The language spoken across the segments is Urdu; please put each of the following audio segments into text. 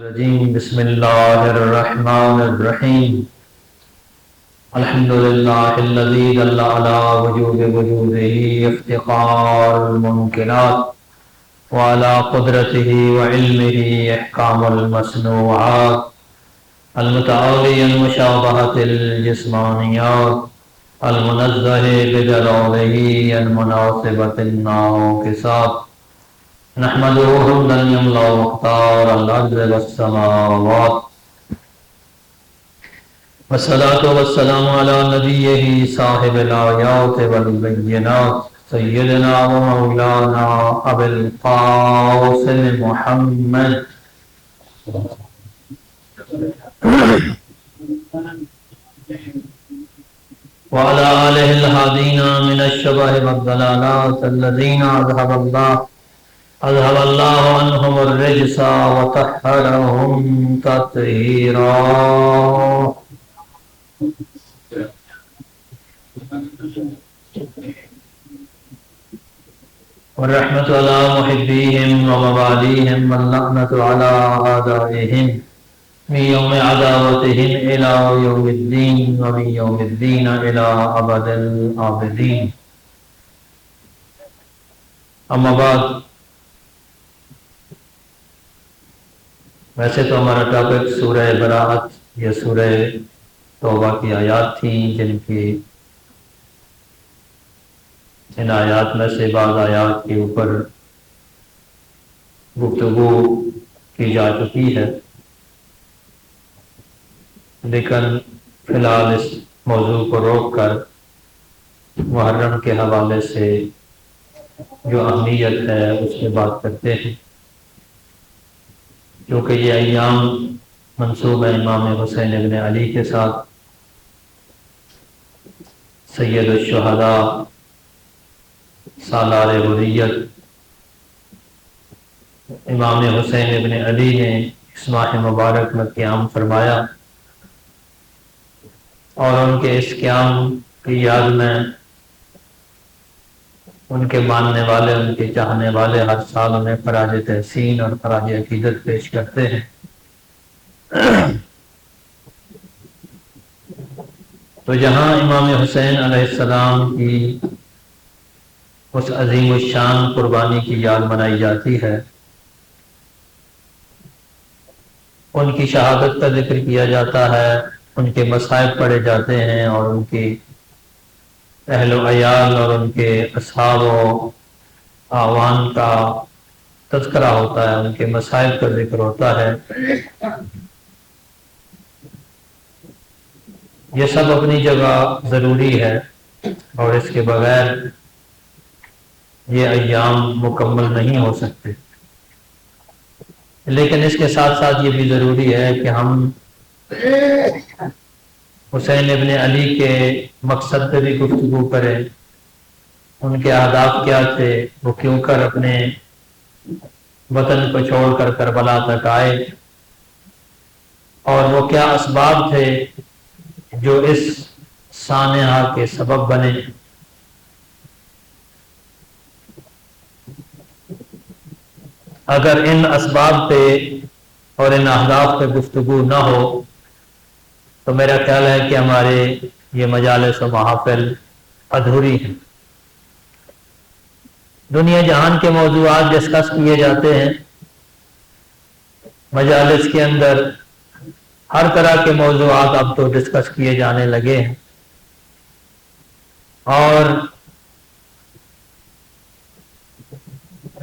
الرجيم بسم الله الرحمن الرحيم الحمد لله الذي دل على وجوب وجوده افتقار الممكنات وعلى قدرته وعلمه إحكام المصنوعات المتعالي المشابهة الجسمانيات المنزه بدلاله المناسبة الناقصات نحمده حمدا يملأ مختار الأرض والسماوات والصلاة والسلام على نبيه صاحب الآيات والبينات سيدنا ومولانا أبي القاسم محمد وعلى آله الهادين من الشبه والضلالات الذين أذهب الله عنهم الرجس وطهرهم تطهيرا والرحمة على محبيهم ومواليهم واللعنة على أعدائهم من يوم عداوتهم إلى يوم الدين ومن يوم الدين إلى أبد الآبدين أما بعد. ویسے تو ہمارا ٹاپک سورہ براءت یا سورہ توبہ کی آیات تھیں، جن کی ان آیات میں سے بعض آیات کے اوپر گفتگو کی جا چکی ہے، لیکن فی الحال اس موضوع کو روک کر محرم کے حوالے سے جو اہمیت ہے اس میں بات کرتے ہیں، کیونکہ یہ ایام منسوب ہے امام حسین ابن علی کے ساتھ، سید الشہداء، سالار حریت امام حسین ابن علی نے اس ماہ مبارک میں قیام فرمایا، اور ان کے اس قیام کی یاد میں ان کے ماننے والے، ان کے چاہنے والے ہر سال انہیں خراج تحسین اور خراج عقیدت پیش کرتے ہیں۔ تو جہاں امام حسین علیہ السلام کی اس عظیم الشان قربانی کی یاد منائی جاتی ہے، ان کی شہادت کا ذکر کیا جاتا ہے، ان کے مصائب پڑھے جاتے ہیں، اور ان کی اہل و عیال اور ان کے اصحاب و اعوان کا تذکرہ ہوتا ہے، ان کے مصائب کا ذکر ہوتا ہے، یہ سب اپنی جگہ ضروری ہے، اور اس کے بغیر یہ ایام مکمل نہیں ہو سکتے۔ لیکن اس کے ساتھ ساتھ یہ بھی ضروری ہے کہ ہم حسین ابن علی کے مقصد پہ بھی گفتگو کریں، ان کے اہداف کیا تھے، وہ کیوں کر اپنے وطن کو چھوڑ کر کربلا تک آئے، اور وہ کیا اسباب تھے جو اس سانحہ کے سبب بنے۔ اگر ان اسباب پہ اور ان اہداف پہ گفتگو نہ ہو تو میرا خیال ہے کہ ہمارے یہ مجالس و محافل ادھوری ہیں۔ دنیا جہان کے موضوعات ڈسکس کیے جاتے ہیں مجالس کے اندر، ہر طرح کے موضوعات اب تو ڈسکس کیے جانے لگے ہیں، اور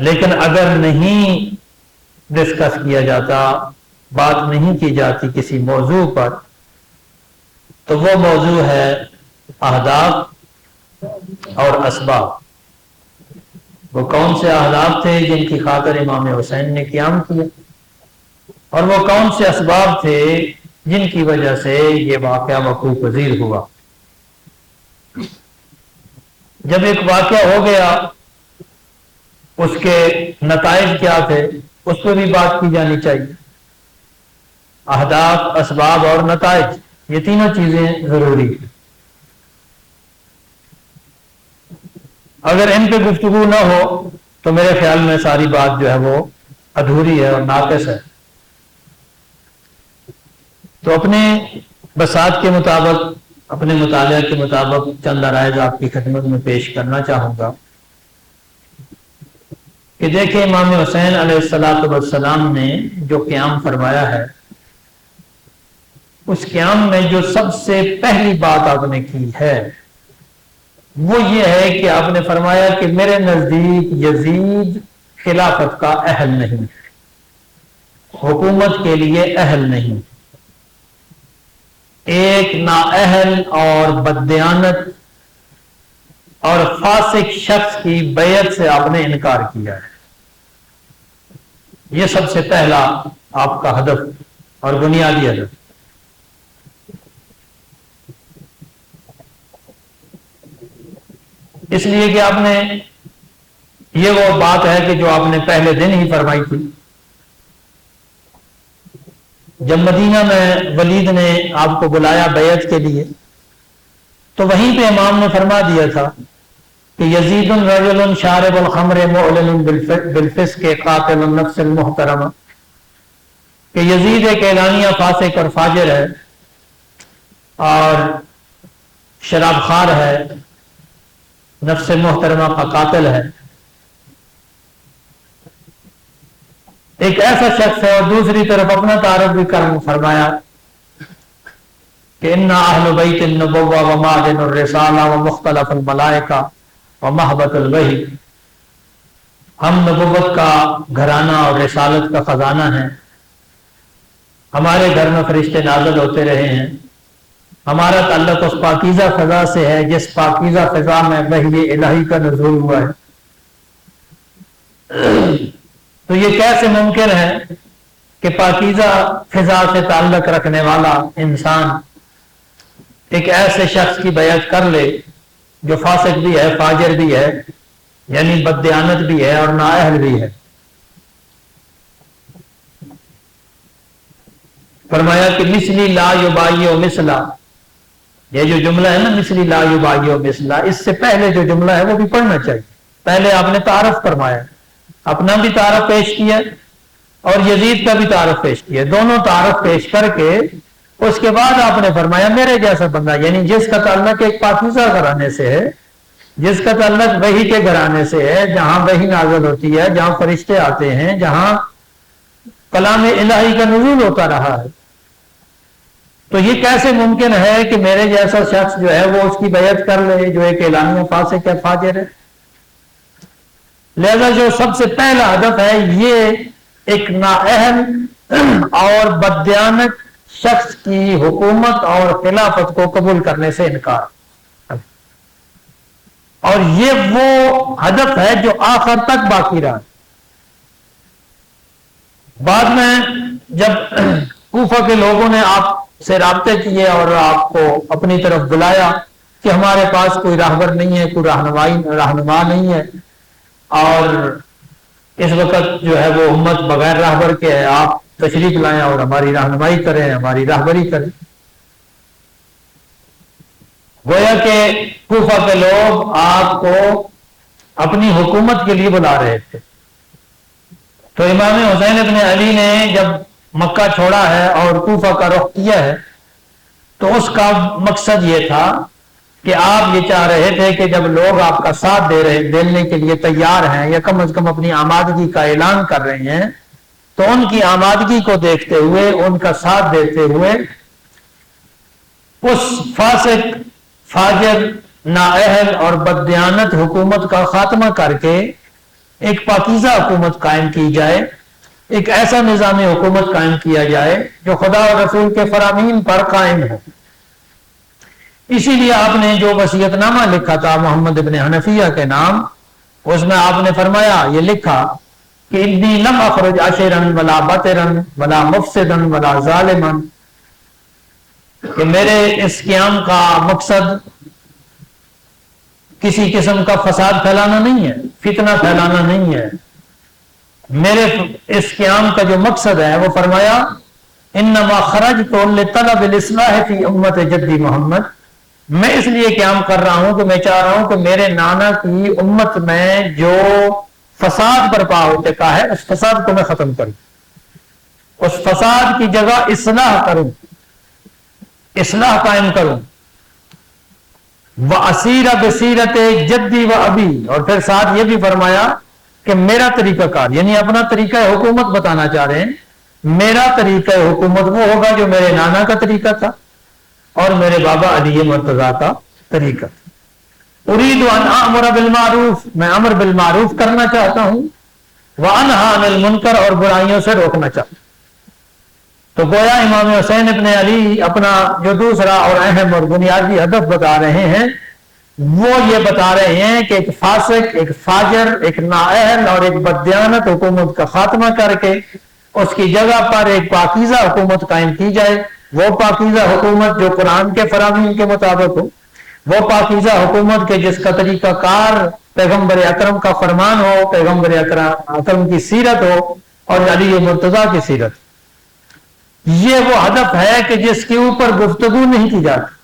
لیکن اگر نہیں ڈسکس کیا جاتا، بات نہیں کی جاتی کسی موضوع پر، تو وہ موضوع ہے اہداف اور اسباب۔ وہ کون سے اہداف تھے جن کی خاطر امام حسین نے قیام کیا، اور وہ کون سے اسباب تھے جن کی وجہ سے یہ واقعہ وقوع پذیر ہوا۔ جب ایک واقعہ ہو گیا، اس کے نتائج کیا تھے، اس پہ بھی بات کی جانی چاہیے۔ اہداف، اسباب اور نتائج، یہ تینوں چیزیں ضروری ہیں۔ اگر ان پہ گفتگو نہ ہو تو میرے خیال میں ساری بات جو ہے وہ ادھوری ہے اور ناقص ہے۔ تو اپنے بساط کے مطابق، اپنے مطالعہ کے مطابق چند عرائض آپ کی خدمت میں پیش کرنا چاہوں گا کہ دیکھیں امام حسین علیہ السلام نے جو قیام فرمایا ہے، اس قیام میں جو سب سے پہلی بات آپ نے کی ہے وہ یہ ہے کہ آپ نے فرمایا کہ میرے نزدیک یزید خلافت کا اہل نہیں، حکومت کے لیے اہل نہیں، ایک نااہل اور بددیانت اور فاسق شخص کی بیعت سے آپ نے انکار کیا ہے۔ یہ سب سے پہلا آپ کا ہدف اور بنیادی ہدف۔ اس لیے کہ آپ نے، یہ وہ بات ہے کہ جو آپ نے پہلے دن ہی فرمائی تھی جب مدینہ میں ولید نے آپ کو بلایا بیعت کے لیے، تو وہیں پہ امام نے فرما دیا تھا کہ یزید رجل شارب الخمر معلن بالفسق قاتل النفس المحترمہ، کہ یزید ایک اعلانیہ فاسق اور فاجر ہے اور شراب خوار ہے، نفس محترمہ کا قاتل ہے، ایک ایسا شخص ہے۔ اور دوسری طرف اپنا تعارف بھی کرم فرمایا کہ انا اہل بیت النبوہ ومعدن الرسالہ ومختلف الملائکہ ومحبت الوحی، ہم نبوت کا گھرانہ اور رسالت کا خزانہ ہیں، ہمارے گھر میں فرشتے نازل ہوتے رہے ہیں، ہمارا تعلق اس پاکیزہ فضا سے ہے جس پاکیزہ فضا میں وحی الہی کا نزول ہوا ہے۔ تو یہ کیسے ممکن ہے کہ پاکیزہ فضا سے تعلق رکھنے والا انسان ایک ایسے شخص کی بیعت کر لے جو فاسق بھی ہے، فاجر بھی ہے، یعنی بددیانت بھی ہے اور نااہل بھی ہے۔ فرمایا کہ مثلی لا یبایع مثلا، یہ جو جملہ ہے نا مثلی لا یبایع مثلا، اس سے پہلے جو جملہ ہے وہ بھی پڑھنا چاہیے۔ پہلے آپ نے تعارف فرمایا، اپنا بھی تعارف پیش کیا اور یزید کا بھی تعارف پیش کیا، دونوں تعارف پیش کر کے اس کے بعد آپ نے فرمایا میرے جیسا بندہ، یعنی جس کا تعلق ایک پاکیزہ گھرانے سے ہے، جس کا تعلق وحی کے گھرانے سے ہے، جہاں وحی نازل ہوتی ہے، جہاں فرشتے آتے ہیں، جہاں کلام الہی کا نزول ہوتا رہا ہے، تو یہ کیسے ممکن ہے کہ میرے جیسا شخص جو ہے وہ اس کی بیعت کر لے جو ایک اعلانیہ فاسق ہے، فاجر ہے؟ لہذا جو سب سے پہلا ہدف ہے یہ ایک نااہل اور بددیانت شخص کی حکومت اور خلافت کو قبول کرنے سے انکار، اور یہ وہ ہدف ہے جو آخر تک باقی رہا۔ بعد میں جب کوفہ کے لوگوں نے آپ سے رابطے کیے اور آپ کو اپنی طرف بلایا کہ ہمارے پاس کوئی راہبر نہیں ہے، کوئی رہنما نہیں ہے، اور اس وقت جو ہے وہ امت بغیر راہبر کے ہے، آپ تشریف لائیں اور ہماری رہنمائی کریں، ہماری راہبری کریں۔ گویا کہ کوفہ کے لوگ آپ کو اپنی حکومت کے لیے بلا رہے تھے۔ تو امام حسین ابن علی نے جب مکہ چھوڑا ہے اور کوفہ کا رخ کیا ہے تو اس کا مقصد یہ تھا کہ آپ یہ چاہ رہے تھے کہ جب لوگ آپ کا ساتھ دینے کے لیے تیار ہیں یا کم از کم اپنی آمادگی کا اعلان کر رہے ہیں، تو ان کی آمادگی کو دیکھتے ہوئے، ان کا ساتھ دیتے ہوئے اس فاسق، فاجر، نااہل اور بددیانت حکومت کا خاتمہ کر کے ایک پاکیزہ حکومت قائم کی جائے، ایک ایسا نظام حکومت قائم کیا جائے جو خدا اور رسول کے فرامین پر قائم ہے۔ اسی لیے آپ نے جو وصیت نامہ لکھا تھا محمد ابن حنفیہ کے نام، اس میں آپ نے فرمایا، یہ لکھا کہ انی لم اخرج عاشرا ولا بطرا ولا مفسدا ولا ظالما، کہ میرے اس قیام کا مقصد کسی قسم کا فساد پھیلانا نہیں ہے، فتنہ پھیلانا نہیں ہے، میرے اس قیام کا جو مقصد ہے وہ فرمایا انما خرجت لطلب الاصلاح فی امت جدی محمد، میں اس لیے قیام کر رہا ہوں کہ میں چاہ رہا ہوں کہ میرے نانا کی امت میں جو فساد برپا ہو چکا ہے اس فساد کو میں ختم کروں، اس فساد کی جگہ اصلاح کروں، اصلاح قائم کروں. وَأَسِيرَ بِسِيرَةِ جَدِّي وَأَبِي، اور پھر ساتھ یہ بھی فرمایا کہ میرا طریقہ کار، یعنی اپنا طریقہ حکومت بتانا چاہ رہے ہیں. میرا طریقہ حکومت وہ ہوگا جو میرے نانا کا طریقہ تھا اور میرے بابا علی مرتضیٰ کا طریقہ تھا. اريد ان امر بالمعروف، میں امر بالمعروف کرنا چاہتا ہوں، وانہا عن المنکر، اور برائیوں سے روکنا چاہتا ہوں. تو گویا امام حسین ابن علی اپنا جو دوسرا اور اہم اور بنیادی ہدف بتا رہے ہیں وہ یہ بتا رہے ہیں کہ ایک فاسق، ایک فاجر، ایک نااہل اور ایک بددیانت حکومت کا خاتمہ کر کے اس کی جگہ پر ایک پاکیزہ حکومت قائم کی جائے. وہ پاکیزہ حکومت جو قرآن کے فرامین کے مطابق ہو، وہ پاکیزہ حکومت کے جس کا طریقہ کار پیغمبر اکرم کا فرمان ہو، پیغمبر اکرم کی سیرت ہو اور علی مرتضیٰ کی سیرت. یہ وہ ہدف ہے کہ جس کے اوپر گفتگو نہیں کی جاتی،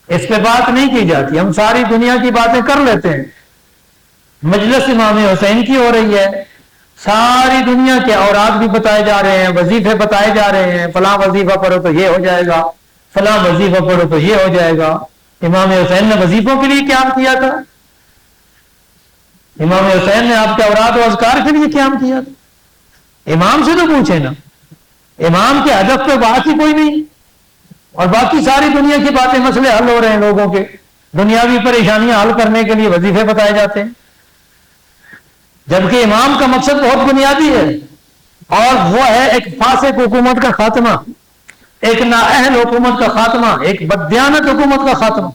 اس پہ بات نہیں کی جاتی. ہم ساری دنیا کی باتیں کر لیتے ہیں. مجلس امام حسین کی ہو رہی ہے، ساری دنیا کے اوراد بھی بتائے جا رہے ہیں، وظیفے بتائے جا رہے ہیں. فلاں وظیفہ پڑھو تو یہ ہو جائے گا، فلاں وظیفہ پڑھو تو یہ ہو جائے گا. امام حسین نے وظیفوں کے لیے قیام کیا تھا؟ امام حسین نے آپ کے اوراد و اذکار کے لیے قیام کیا تھا؟ امام سے تو پوچھے نا. امام کے ہدف پہ بات ہی کوئی نہیں، اور باقی ساری دنیا کی باتیں، مسئلے حل ہو رہے ہیں لوگوں کے، دنیاوی پریشانیاں حل کرنے کے لیے وظیفے بتائے جاتے ہیں. جبکہ امام کا مقصد بہت بنیادی ہے، اور وہ ہے ایک فاسق حکومت کا خاتمہ، ایک نااہل حکومت کا خاتمہ، ایک بددیانت حکومت کا خاتمہ.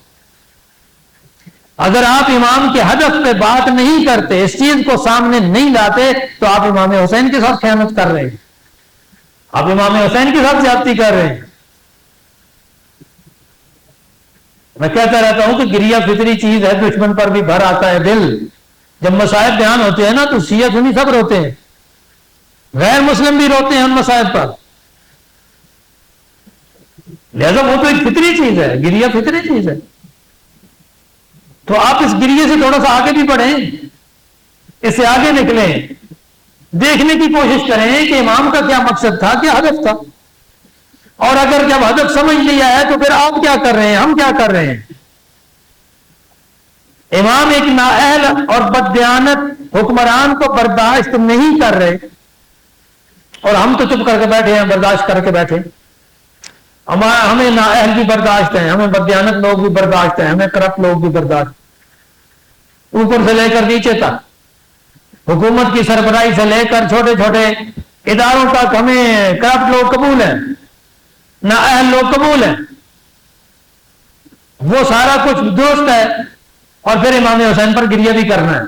اگر آپ امام کے ہدف پہ بات نہیں کرتے، اس چیز کو سامنے نہیں لاتے، تو آپ امام حسین کے ساتھ خیانت کر رہے ہیں، آپ امام حسین کے ساتھ زیادتی کر رہے ہیں. میں کہتا رہتا ہوں کہ گریہ فطری چیز ہے، دشمن پر بھی بھر آتا ہے دل. جب مصائب بیان ہوتے ہیں نا تو شیعہ سنی سب روتے ہیں، غیر مسلم بھی روتے ہیں ان مصائب پر. لہذا وہ تو ایک فطری چیز ہے، گریہ فطری چیز ہے. تو آپ اس گریہ سے تھوڑا سا آگے بھی بڑھیں، اس سے آگے نکلیں، دیکھنے کی کوشش کریں کہ امام کا کیا مقصد تھا، کیا ہدف تھا. اور اگر جب ہدف سمجھ لیا ہے تو پھر آپ کیا کر رہے ہیں، ہم کیا کر رہے ہیں. امام ایک نااہل اور بددیانت حکمران کو برداشت نہیں کر رہے، اور ہم تو چپ کر کے بیٹھے ہیں، برداشت کر کے بیٹھے. ہمیں نااہل بھی برداشت ہیں، ہمیں بددیانت لوگ بھی برداشت ہیں، ہمیں کرپٹ لوگ بھی برداشت، اوپر سے لے کر نیچے تک، حکومت کی سربراہی سے لے کر چھوٹے چھوٹے اداروں تک ہمیں کرپٹ لوگ قبول ہیں، نااہل لوگ قبول ہیں. وہ سارا کچھ درست ہے، اور پھر امام حسین پر گریہ بھی کرنا ہے.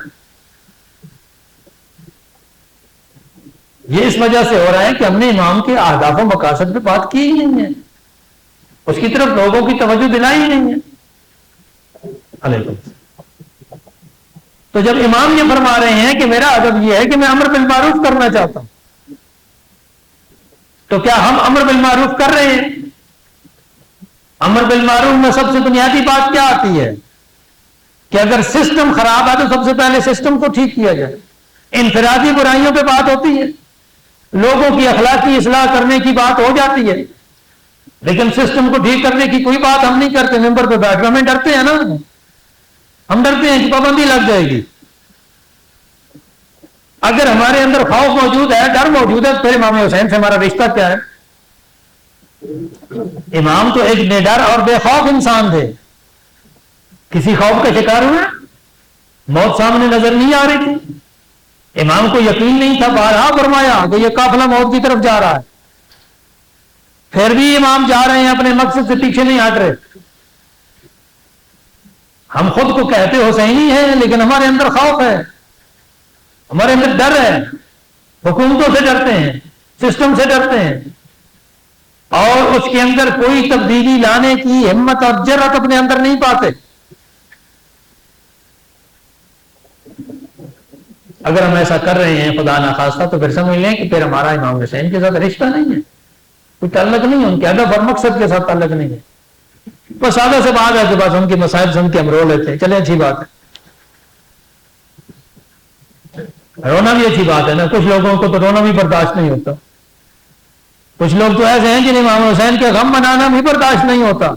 یہ اس وجہ سے ہو رہا ہے کہ ہم نے امام کے اہداف و مقاصد پہ بات کی ہی نہیں ہے، اس کی طرف لوگوں کی توجہ دلائی ہی نہیں ہے. علیکم. تو جب امام یہ فرما رہے ہیں کہ میرا ادب یہ ہے کہ میں امر بالمعروف کرنا چاہتا ہوں، تو کیا ہم امر بالمعروف کر رہے ہیں؟ امر بالمعروف میں سب سے بنیادی بات کیا آتی ہے کہ اگر سسٹم خراب ہے تو سب سے پہلے سسٹم کو ٹھیک کیا جائے. انفرادی برائیوں پہ بات ہوتی ہے، لوگوں کی اخلاقی اصلاح کرنے کی بات ہو جاتی ہے، لیکن سسٹم کو ٹھیک کرنے کی کوئی بات ہم نہیں کرتے. ممبر پہ بیٹھ کر ہمیں ڈرتے ہیں نا، ہم ڈرتے ہیں کہ پابندی لگ جائے گی. اگر ہمارے اندر خوف موجود ہے، ڈر موجود ہے، پھر امام حسین سے ہمارا رشتہ کیا ہے؟ امام تو ایک نڈر اور بے خوف انسان تھے. کسی خوف کا شکار ہوئے؟ موت سامنے نظر نہیں آ رہی تھی، امام کو یقین نہیں تھا. بارہا فرمایا کہ یہ قافلہ موت کی طرف جا رہا ہے، پھر بھی امام جا رہے ہیں، اپنے مقصد سے پیچھے نہیں ہٹ رہے. ہم خود کو کہتے حسینی ہیں، لیکن ہمارے اندر خوف ہے، ہمارے اندر ڈر ہے، حکومتوں سے ڈرتے ہیں، سسٹم سے ڈرتے ہیں، اور اس کے اندر کوئی تبدیلی لانے کی ہمت اور جرأت اپنے اندر نہیں پاتے. اگر ہم ایسا کر رہے ہیں خدا نخواستہ تو پھر سمجھ لیں کہ پھر ہمارا امام حسین کے ساتھ رشتہ نہیں ہے، کوئی تعلق نہیں ہے، ان کے ہدف اور مقصد کے ساتھ تعلق نہیں ہے. بس سادہ سے بات ہے کہ بس ان کی مسائل سن کے ہم رو لیتے ہیں، چلے اچھی بات ہے، رونا بھی اچھی بات ہے نا. کچھ لوگوں کو تو رونا بھی برداشت نہیں ہوتا. کچھ لوگ تو ایسے ہیں جنہیں امام حسین کے غم منانا بھی برداشت نہیں ہوتا.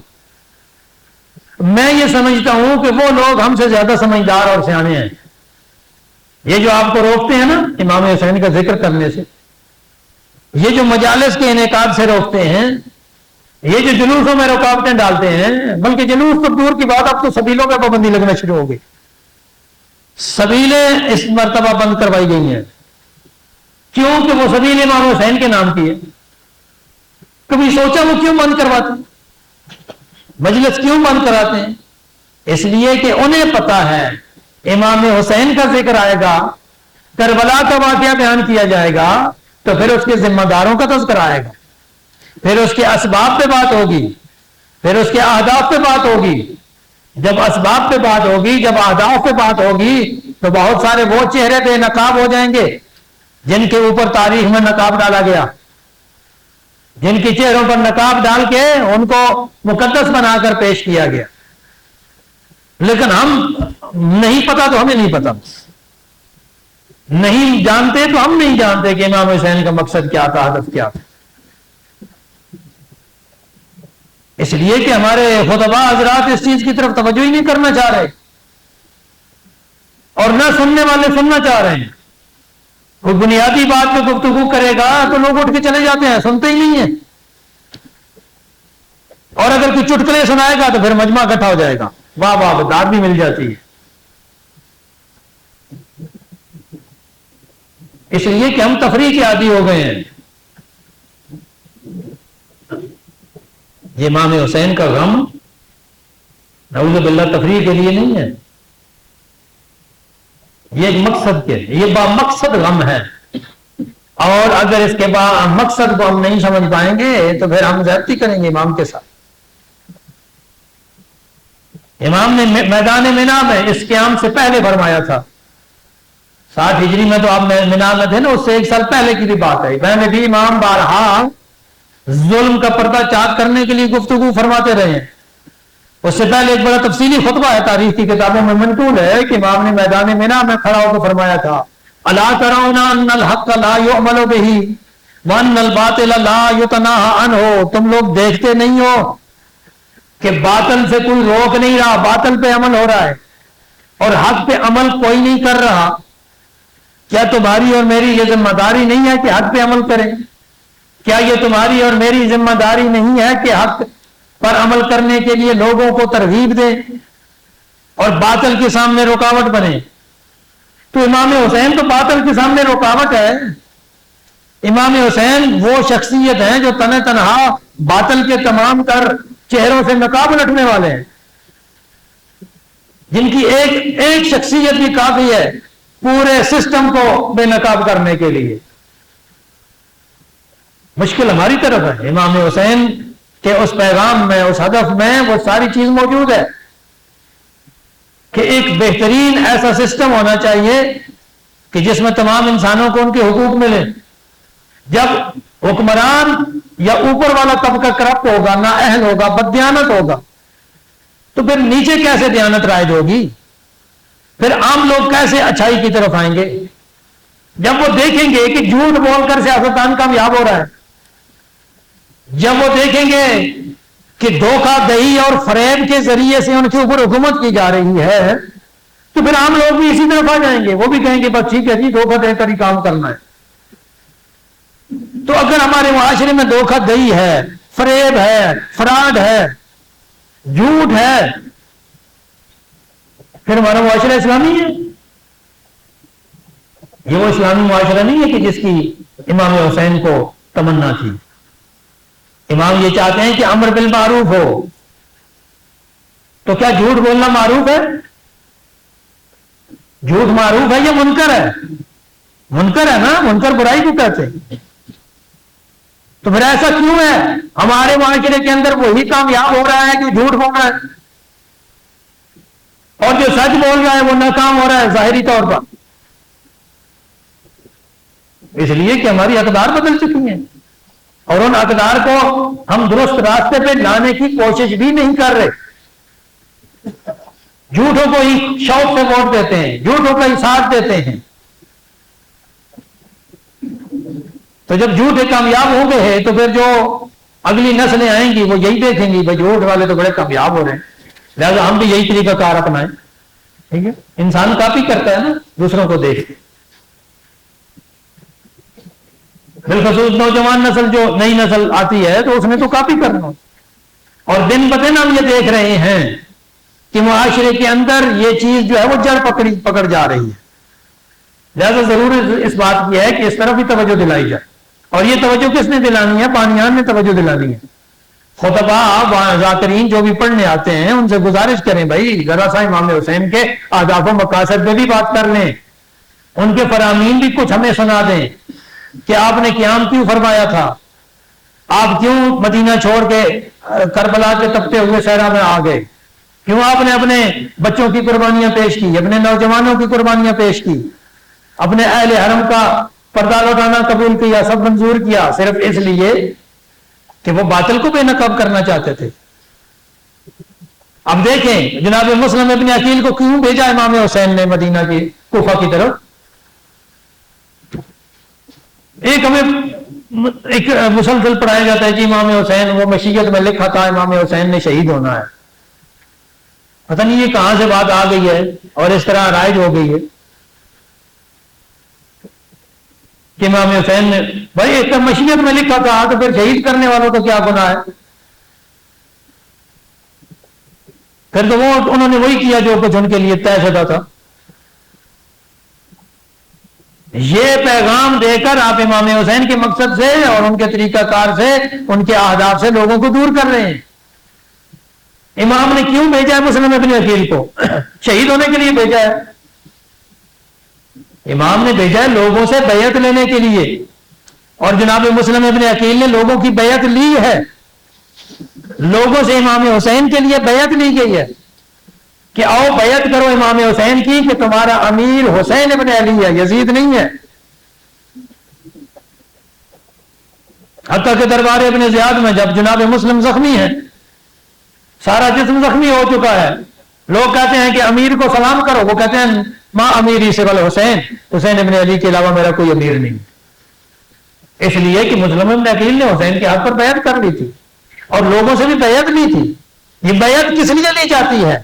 میں یہ سمجھتا ہوں کہ وہ لوگ ہم سے زیادہ سمجھدار اور سیانے ہیں. یہ جو آپ کو روکتے ہیں نا امام حسین کا ذکر کرنے سے, یہ جو مجالس کے انعقاد سے روکتے ہیں, یہ جو جلوسوں میں رکاوٹیں ڈالتے ہیں, بلکہ جلوس تو دور کی بات, اب تو سبیلوں پہ پابندی لگنا شروع ہو گئی. سبیلیں اس مرتبہ بند کروائی گئی ہیں. کیوں کہ وہ سبیل امام حسین کے نام کی ہے. کبھی سوچا وہ کیوں بند کرواتے ہیں, مجلس کیوں بند کراتے ہیں؟ اس لیے کہ انہیں پتا ہے امام حسین کا ذکر آئے گا, کربلا کا واقعہ بیان کیا جائے گا, تو پھر اس کے ذمہ داروں کا تذکرہ آئے گا, پھر اس کے اسباب پہ بات ہوگی, پھر اس کے اہداف پہ بات ہوگی. جب اسباب پہ بات ہوگی, جب اہداف پہ بات ہوگی, تو بہت سارے وہ چہرے بے نقاب ہو جائیں گے جن کے اوپر تاریخ میں نقاب ڈالا گیا, جن کے چہروں پر نقاب ڈال کے ان کو مقدس بنا کر پیش کیا گیا. لیکن ہم نہیں پتا تو ہمیں نہیں پتا, نہیں جانتے تو ہم نہیں جانتے کہ امام حسین کا مقصد کیا تھا, ہدف کیا تھا. اس لیے کہ ہمارے خطباء حضرات اس چیز کی طرف توجہ ہی نہیں کرنا چاہ رہے, اور نہ سننے والے سننا چاہ رہے ہیں. کوئی بنیادی بات پہ گفتگو کرے گا تو لوگ اٹھ کے چلے جاتے ہیں, سنتے ہی نہیں ہیں. اور اگر کوئی چٹکلے سنائے گا تو پھر مجمع اکٹھا ہو جائے گا, واہ واہ داد بھی مل جاتی ہے. اس لیے کہ ہم تفریح کے عادی ہو گئے ہیں. یہ امام حسین کا غم نعوذ باللہ تفریح کے لیے نہیں ہے, یہ ایک مقصد کے, یہ با مقصد غم ہے. اور اگر اس کے بعد مقصد کو ہم نہیں سمجھ پائیں گے تو پھر ہم زیادتی کریں گے امام کے ساتھ. امام نے میدان منا میں اس قیام سے پہلے فرمایا تھا, 60 ہجری میں تو آپ منا میں تھے نا, اس سے 1 سال پہلے کی بھی بات ہے. میں نے بھی امام بارہا ظلم کا پردہ چاک کرنے کے لیے گفتگو فرماتے رہے ہیں. اس سے پہلے ایک بڑا تفصیلی خطبہ ہے, تاریخ کی کتابوں میں منقول ہے کہ امام نے میدان منا میں کھڑا ہو کے فرمایا تھا, الا ترون ان الحق لا يعمل به وان الباطل لا يتناهى عنه. تم لوگ دیکھتے نہیں ہو کہ باطل سے کوئی روک نہیں رہا, باطل پہ عمل ہو رہا ہے اور حق پہ عمل کوئی نہیں کر رہا. کیا تمہاری اور میری یہ ذمہ داری نہیں ہے کہ حق پہ عمل کریں؟ کیا یہ تمہاری اور میری ذمہ داری نہیں ہے کہ حق پر عمل کرنے کے لیے لوگوں کو ترغیب دیں اور باطل کے سامنے رکاوٹ بنے؟ تو امام حسین تو باطل کے سامنے رکاوٹ ہے. امام حسین وہ شخصیت ہیں جو تنہ تنہا باطل کے تمام تر چہروں سے نقاب لٹنے والے ہیں, جن کی ایک شخصیت بھی کافی ہے پورے سسٹم کو بے نقاب کرنے کے لیے. مشکل ہماری طرف ہے. امام حسین کے اس پیغام میں, اس ہدف میں وہ ساری چیز موجود ہے کہ ایک بہترین ایسا سسٹم ہونا چاہیے کہ جس میں تمام انسانوں کو ان کے حقوق ملیں. جب حکمران یا اوپر والا طبقہ کرپٹ ہوگا, نااہل ہوگا, بددیانت ہوگا, تو پھر نیچے کیسے دیانت رائج ہوگی؟ پھر عام لوگ کیسے اچھائی کی طرف آئیں گے؟ جب وہ دیکھیں گے کہ جھوٹ بول کر سیاستدان کامیاب ہو رہا ہے, جب وہ دیکھیں گے کہ دھوکہ دہی اور فریب کے ذریعے سے ان کے اوپر حکومت کی جا رہی ہے, تو پھر عام لوگ بھی اسی طرف آ جائیں گے. وہ بھی کہیں گے بس ٹھیک ہے جی, دھوکہ دے کر ہی کام کرنا ہے. تو اگر ہمارے معاشرے میں دھوکہ دہی ہے, فریب ہے, فراڈ ہے, جھوٹ ہے, پھر ہمارا معاشرہ اسلامی ہے؟ یہ وہ اسلامی معاشرہ نہیں ہے کہ جس کی امام حسین کو تمنا تھی. امام یہ چاہتے ہیں کہ امر بالمعروف ہو. تو کیا جھوٹ بولنا معروف ہے؟ جھوٹ معروف ہے یا منکر ہے؟ منکر ہے نا, منکر برائی کو کہتے ہیں. تو پھر ایسا کیوں ہے ہمارے معاشرے کے اندر وہی کامیاب ہو رہا ہے کہ جھوٹ بول رہا ہے, اور جو سچ بول رہا ہے وہ ناکام ہو رہا ہے ظاہری طور پر؟ اس لیے کہ ہماری اقدار بدل چکی ہیں اور ان اقدار کو ہم درست راستے پہ لانے کی کوشش بھی نہیں کر رہے. جھوٹوں کو ہی شوق سے ووٹ دیتے ہیں, جھوٹوں کا ہی ساتھ دیتے ہیں. تو جب جھوٹے کامیاب ہو گئے ہیں تو پھر جو اگلی نسلیں آئیں گی وہ یہی دیکھیں گی بھائی جھوٹ والے تو بڑے کامیاب ہو رہے ہیں، لہٰذا ہم بھی یہی طریقہ کار اپنائیں. ٹھیک ہے، انسان کاپی کرتا ہے نا دوسروں کو دیکھ کے. بالخصوص نوجوان نسل جو نئی نسل آتی ہے تو اس نے تو کاپی کرنا. اور دن بدن ہم یہ دیکھ رہے ہیں کہ معاشرے کے اندر یہ چیز جو ہے وہ جڑ پکڑ جا رہی ہے. لہذا ضرور اس بات کی ہے کہ اس طرف بھی توجہ دلائی جائے. اور یہ توجہ کس نے دلانی ہے؟ بانیان نے توجہ دلانی ہے. خطبہ ذاکرین جو بھی پڑھنے آتے ہیں ان سے گزارش کریں بھائی ذرا سا امام حسین کے اہداف و مقاصد پہ بھی بات کر لیں، ان کے فرامین بھی کچھ ہمیں سنا دیں کہ آپ نے قیام کیوں فرمایا تھا، آپ کیوں مدینہ چھوڑ کے کربلا کے تپتے ہوئے صحرا میں آ گئے، کیوں آپ نے اپنے بچوں کی قربانیاں پیش کی، اپنے نوجوانوں کی قربانیاں پیش کی، اپنے اہل حرم کا پردہ لوٹانا قبول کیا، سب منظور کیا، صرف اس لیے کہ وہ باطل کو بے نقاب کرنا چاہتے تھے. اب دیکھیں جناب مسلم ابن عقیل کو کیوں بھیجا امام حسین نے مدینہ کی کوفہ کی طرف. ایک مسلسل پڑھایا جاتا ہے کہ امام حسین وہ مشیت میں لکھا تھا امام حسین نے شہید ہونا ہے. پتہ نہیں یہ کہاں سے بات آ گئی ہے اور اس طرح رائج ہو گئی ہے کہ امام حسین نے بھائی ایک تو مشیت میں لکھا تھا تو پھر شہید کرنے والوں کو کیا گناہ ہے؟ پھر تو وہ انہوں نے وہی کیا جو کچھ ان کے لیے طے شدہ تھا. یہ پیغام دے کر آپ امام حسین کے مقصد سے اور ان کے طریقہ کار سے ان کے اہداف سے لوگوں کو دور کر رہے ہیں. امام نے کیوں بھیجا ہے مسلم ابن عقیل کو؟ شہید ہونے کے لیے بھیجا ہے. امام نے بھیجا ہے لوگوں سے بیعت لینے کے لیے، اور جناب مسلم ابن عقیل نے لوگوں کی بیعت لی ہے. لوگوں سے امام حسین کے لیے بیعت لی گئی ہے کہ آؤ بیعت کرو امام حسین کی کہ تمہارا امیر حسین ابن علی ہے، یزید نہیں ہے. حتیٰ کہ دربار ابن زیاد میں جب جناب مسلم زخمی ہے، سارا جسم زخمی ہو چکا ہے، لوگ کہتے ہیں کہ امیر کو سلام کرو، وہ کہتے ہیں ماں امیری سوال حسین، حسین ابن علی کے علاوہ میرا کوئی امیر نہیں. اس لیے کہ مسلم ابن عقیل نے حسین کے ہاتھ پر بیعت کر لی تھی اور لوگوں سے بھی بیعت لی تھی. یہ بیعت کس لیے لی جاتی ہے؟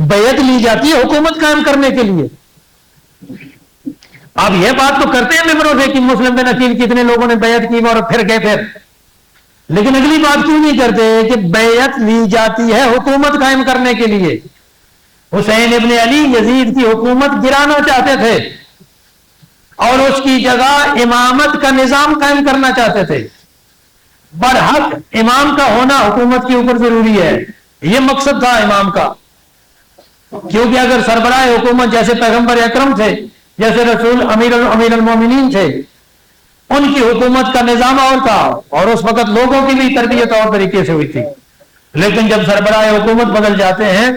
بیعت لی جاتی ہے حکومت قائم کرنے کے لیے. آپ یہ بات تو کرتے ہیں ممبروں سے کہ مسلم بن عقیل کتنے لوگوں نے بیعت کی اور پھر گئے پھر، لیکن اگلی بات کیوں نہیں کرتے کہ بیعت لی جاتی ہے حکومت قائم کرنے کے لیے. حسین ابن علی یزید کی حکومت گرانا چاہتے تھے اور اس کی جگہ امامت کا نظام قائم کرنا چاہتے تھے. برحق امام کا ہونا حکومت کے اوپر ضروری ہے، یہ مقصد تھا امام کا. کیونکہ اگر سربراہ حکومت جیسے پیغمبر اکرم تھے، جیسے رسول امیر المومنین تھے، ان کی حکومت کا نظام اور تھا اور اس وقت لوگوں کی بھی تربیت اور طریقے سے ہوئی تھی. لیکن جب سربراہ حکومت بدل جاتے ہیں،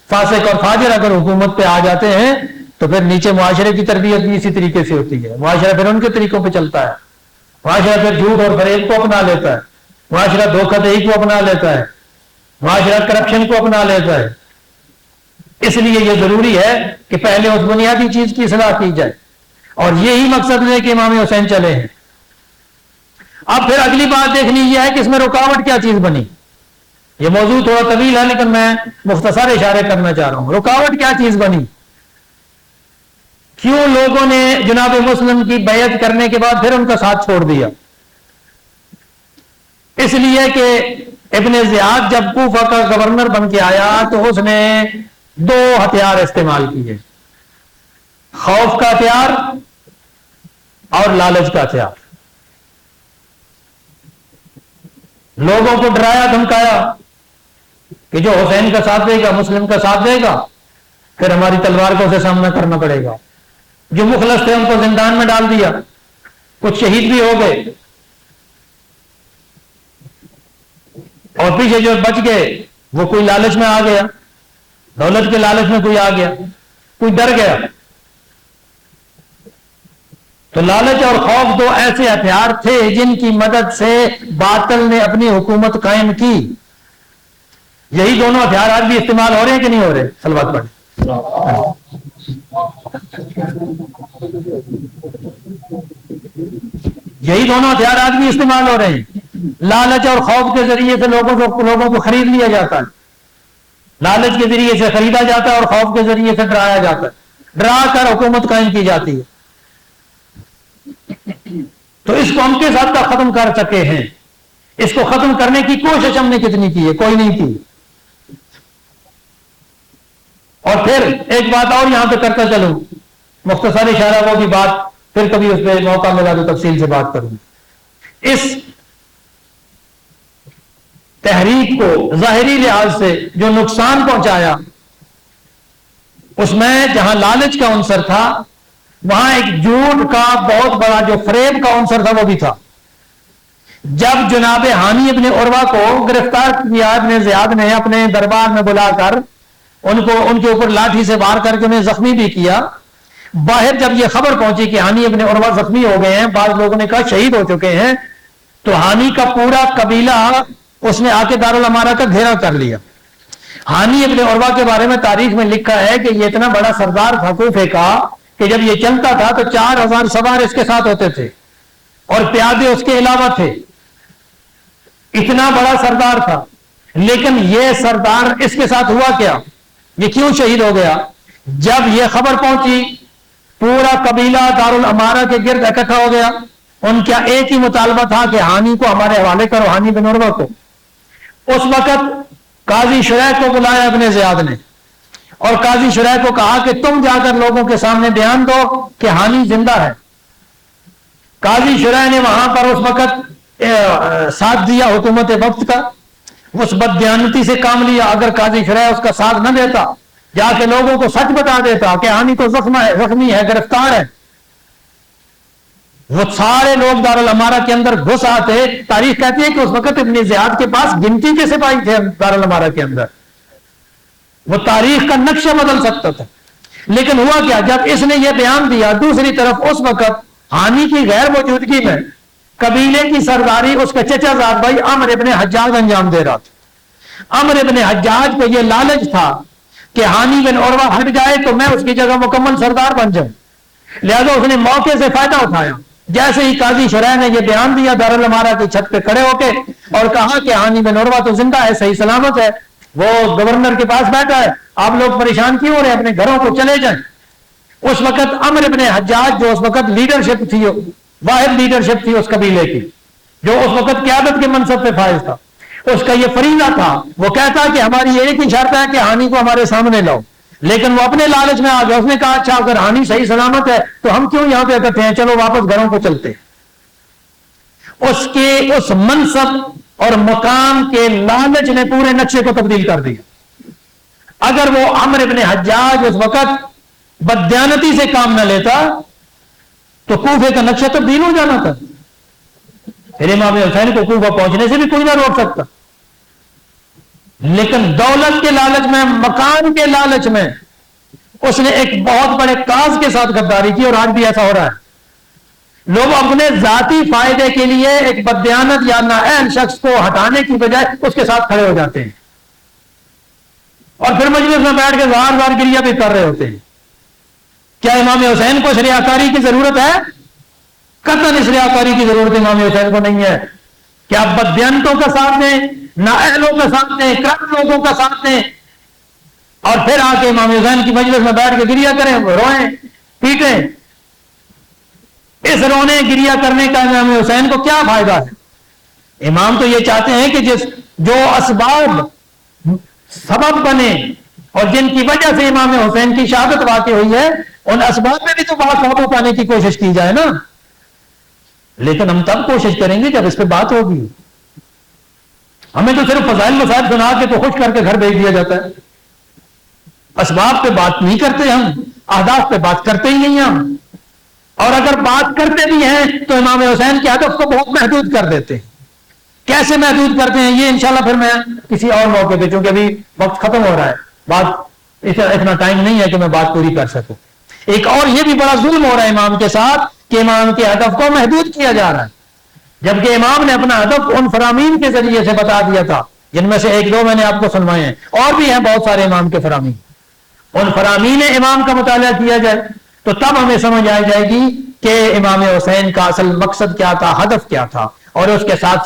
فاسق اور فاجر اگر حکومت پہ آ جاتے ہیں تو پھر نیچے معاشرے کی تربیت بھی اسی طریقے سے ہوتی ہے. معاشرہ پھر ان کے طریقوں پہ چلتا ہے، معاشرہ پھر جھوٹ اور فریب کو اپنا لیتا ہے، معاشرہ دھوکہ دہی کو اپنا لیتا ہے، معاشرہ کرپشن کو اپنا لیتا ہے. اس لیے یہ ضروری ہے کہ پہلے اس بنیادی چیز کی اصلاح کی جائے، اور یہی مقصد ہے کہ امام حسین چلے ہیں. اب پھر اگلی بات دیکھنی یہ ہے کہ اس میں رکاوٹ کیا چیز بنی. یہ موضوع تھوڑا طویل ہے لیکن میں مختصر اشارے کرنا چاہ رہا ہوں. رکاوٹ کیا چیز بنی؟ کیوں لوگوں نے جناب مسلم کی بیعت کرنے کے بعد پھر ان کا ساتھ چھوڑ دیا؟ اس لیے کہ ابن زیاد جب کوفہ کا گورنر بن کے آیا تو اس نے دو ہتھیار استعمال کیے، خوف کا ہتھیار اور لالچ کا ہتھیار. لوگوں کو ڈرایا دھمکایا کہ جو حسین کا ساتھ دے گا، مسلم کا ساتھ دے گا، پھر ہماری تلوار کو اسے سامنا کرنا پڑے گا. جو مخلص تھے ان کو زندان میں ڈال دیا، کچھ شہید بھی ہو گئے، اور پیچھے جو بچ گئے وہ کوئی لالچ میں آ گیا، دولت کے لالچ میں کوئی آ گیا، کوئی ڈر گیا. تو لالچ اور خوف دو ایسے ہتھیار تھے جن کی مدد سے باطل نے اپنی حکومت قائم کی. یہی دونوں ہتھیار آج بھی استعمال ہو رہے ہیں کہ نہیں ہو رہے؟ صلوات پڑھ. یہی دونوں ہتھیار آج بھی استعمال ہو رہے ہیں. لالچ اور خوف کے ذریعے سے لوگوں کو خرید لیا جاتا ہے. لالچ کے ذریعے سے خریدا جاتا ہے اور خوف کے ذریعے سے ڈرایا جاتا ہے. ڈرا کر حکومت قائم کی جاتی ہے. تو اس کو ہم کس حد تک ختم کر سکے ہیں؟ اس کو ختم کرنے کی کوشش ہم نے کتنی کی ہے؟ کوئی نہیں کی. اور پھر ایک بات اور یہاں پہ کرتا چلوں، مختصر اشارہ وہ بھی بات پھر کبھی اس پہ موقع ملا تو تفصیل سے بات کروں. اس تحریک کو ظاہری لحاظ سے جو نقصان پہنچایا، اس میں جہاں لالچ کا عنصر تھا وہاں ایک جھوٹ کا بہت بڑا جو فریب کا عنصر تھا وہ بھی تھا. جب جناب ہانی ابن عروہ کو گرفتار کیا ابن زیاد نے اپنے دربار میں بلا کر ان کے اوپر لاٹھی سے وار کر کے انہیں زخمی بھی کیا، باہر جب یہ خبر پہنچی کہ ہانی ابن عروہ زخمی ہو گئے ہیں، بعض لوگوں نے کہا شہید ہو چکے ہیں، تو ہانی کا پورا قبیلہ اس نے آ کے دارالامارہ کا گھیرا کر لیا. ہانی ابن عروہ کے بارے میں تاریخ میں لکھا ہے کہ یہ اتنا بڑا سردار تھا کوفے کا کہ جب یہ چلتا تھا تو 4000 سوار اس کے ساتھ ہوتے تھے اور پیادے اس کے علاوہ تھے. اتنا بڑا سردار تھا، لیکن یہ سردار اس کے ساتھ ہوا کیا؟ یہ کیوں شہید ہو گیا؟ جب یہ خبر پہنچی پورا قبیلہ دارالامارہ کے گرد اکٹھا ہو گیا. ان کا ایک ہی مطالبہ تھا کہ ہانی کو ہمارے حوالے کرو، ہانی بن عروہ کو. اس وقت قاضی شریح کو بلایا ابن زیاد نے اور قاضی شریح کو کہا کہ تم جا کر لوگوں کے سامنے بیان دو کہ ہانی زندہ ہے. قاضی شریح نے وہاں پر اس وقت ساتھ دیا حکومت وقت کا، اس بددیانتی سے کام لیا. اگر قاضی شریح اس کا ساتھ نہ دیتا، جا کے لوگوں کو سچ بتا دیتا کہ ہانی تو زخمی ہے، گرفتار ہے، وہ سارے لوگ دارالامارہ کے اندر گھس آتے. تاریخ کہتی ہے کہ اس وقت ابن زیاد کے پاس گنتی کے سپاہی تھے دارالامارہ کے اندر. وہ تاریخ کا نقشہ بدل سکتا تھا. لیکن ہوا کیا؟ جب اس نے یہ بیان دیا، دوسری طرف اس وقت ہانی کی غیر موجودگی میں قبیلے کی سرداری اس کا چچا زاد بھائی عمرو ابن حجاج انجام دے رہا تھا. عمرو ابن حجاج کو یہ لالچ تھا کہ ہانی بن عروہ ہٹ جائے تو میں اس کی جگہ مکمل سردار بن جاؤں. لہذا اس نے موقع سے فائدہ اٹھایا. جیسے ہی قاضی شریح نے یہ بیان دیا دارالامارہ کی چھت پہ کھڑے ہو کے اور کہا کہ ہانی بن عروہ تو زندہ ہے، صحیح سلامت ہے، وہ گورنر کے پاس بیٹھا ہے، آپ لوگ پریشان کیوں ہو رہے ہیں؟ اپنے گھروں کو چلے جائیں. اس وقت عمرو ابن حجاج جو اس وقت لیڈرشپ تھی، واحد لیڈرشپ تھی اس قبیلے کی، جو اس وقت قیادت کے منصب پہ فائز تھا، اس کا یہ فریضہ تھا. وہ کہتا کہ ہماری ایک ہی شرط ہے کہ ہانی کو ہمارے سامنے لاؤ. لیکن وہ اپنے لالچ میں آ گیا. اس نے کہا اچھا اگر ہانی صحیح سلامت ہے تو ہم کیوں یہاں پہ اکٹھے ہیں، چلو واپس گھروں کو چلتے. اس کے اس منصب اور مقام کے لالچ نے پورے نقشے کو تبدیل کر دیا. اگر وہ عمرو ابن حجاج اس وقت بددیانتی سے کام نہ لیتا تو کوفے کا نقشہ تبدیل ہو جانا تھا. پھر امام حسین کو کوفہ پہنچنے سے بھی کوئی نہ روک سکتا. لیکن دولت کے لالچ میں، مکان کے لالچ میں اس نے ایک بہت بڑے کاز کے ساتھ غداری کی. اور آج بھی ایسا ہو رہا ہے. لوگ اپنے ذاتی فائدے کے لیے ایک بددیانت یا نااہل شخص کو ہٹانے کی بجائے اس کے ساتھ کھڑے ہو جاتے ہیں اور پھر مجلس میں بیٹھ کے زار زار گریہ بھی کر رہے ہوتے ہیں. کیا امام حسین کو ریاکاری کی ضرورت ہے؟ قطعاً اس ریاکاری کی ضرورت امام حسین کو نہیں ہے. کیا بددیانتوں کا ساتھ دیں، نااہلوں کا ساتھ دیں، کرم لوگوں کا ساتھ دیں اور پھر آ کے امام حسین کی مجلس میں بیٹھ کے گریہ کریں، روئیں پیٹیں؟ اس رونے گریہ کرنے کا امام حسین کو کیا فائدہ ہے؟ امام تو یہ چاہتے ہیں کہ جو اسباب سبب بنے اور جن کی وجہ سے امام حسین کی شہادت واقع ہوئی ہے، ان اسباب میں بھی تو بات قابو پانے کی کوشش کی جائے نا. لیکن ہم تب کوشش کریں گے جب اس پہ بات ہوگی. ہمیں تو صرف فضائل مسائل سنا کے تو خوش کر کے گھر بھیج دیا جاتا ہے. اسباب پہ بات نہیں کرتے، ہم اہداف پہ بات کرتے ہی نہیں ہم. اور اگر بات کرتے بھی ہیں تو امام حسین کے ہدف کو بہت محدود کر دیتے ہیں. کیسے محدود کرتے ہیں یہ انشاءاللہ پھر میں کسی اور موقع پہ، چونکہ ابھی وقت ختم ہو رہا ہے، بات اتنا ٹائم نہیں ہے کہ میں بات پوری کر سکوں. ایک اور یہ بھی بڑا ظلم ہو رہا ہے امام کے ساتھ کہ امام کے ہدف کو محدود کیا جا رہا ہے، جبکہ امام نے اپنا ہدف ان فرامین کے ذریعے سے بتا دیا تھا جن میں سے ایک دو میں نے آپ کو سنوائے ہیں، اور بھی ہیں بہت سارے امام کے فرامین. ان فرامین امام کا مطالعہ کیا جائے تو تب ہمیں سمجھ آ جائے گی کہ امام حسین کا اصل مقصد کیا تھا، ہدف کیا تھا، اور اس کے ساتھ